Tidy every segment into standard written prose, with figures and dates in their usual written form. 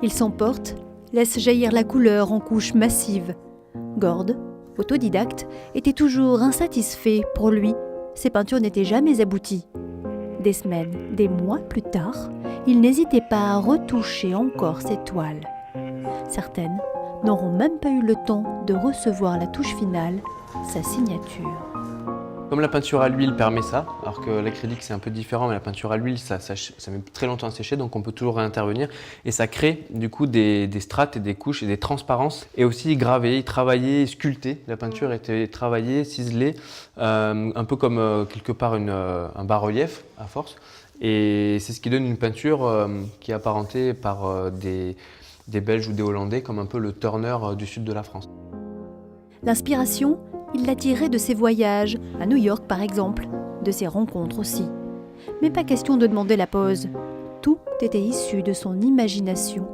Il s'emporte, laisse jaillir la couleur en couches massives. Gord, autodidacte, était toujours insatisfait. Pour lui, ses peintures n'étaient jamais abouties. Des semaines, des mois plus tard, il n'hésitait pas à retoucher encore ses toiles. Certaines n'auront même pas eu le temps de recevoir la touche finale, sa signature. Comme la peinture à l'huile permet ça, alors que l'acrylique c'est un peu différent, mais la peinture à l'huile ça met très longtemps à sécher, donc on peut toujours réintervenir et ça crée du coup des strates et des couches et des transparences, et aussi graver, travailler, sculpter. La peinture était travaillée, ciselée, un peu comme quelque part un bas-relief à force, et c'est ce qui donne une peinture qui est apparentée par des Belges ou des Hollandais, comme un peu le Turner du sud de la France. L'inspiration, il l'a tirée de ses voyages, à New York par exemple, de ses rencontres aussi. Mais pas question de demander la pose. Tout était issu de son imagination,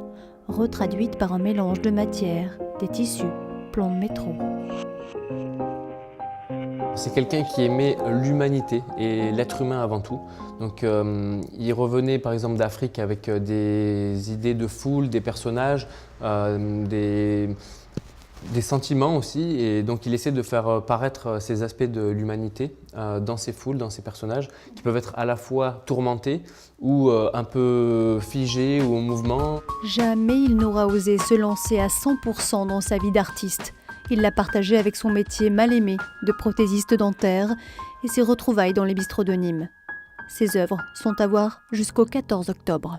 retraduite par un mélange de matières, des tissus, plans de métro. C'est quelqu'un qui aimait l'humanité et l'être humain avant tout. Donc il revenait par exemple d'Afrique avec des idées de foule, des personnages, des sentiments aussi, et donc il essaie de faire paraître ces aspects de l'humanité dans ces foules, dans ces personnages, qui peuvent être à la fois tourmentés ou un peu figés ou en mouvement. Jamais il n'aura osé se lancer à 100% dans sa vie d'artiste. Il l'a partagé avec son métier mal aimé de prothésiste dentaire et ses retrouvailles dans les bistrots de Nîmes. Ses œuvres sont à voir jusqu'au 14 octobre.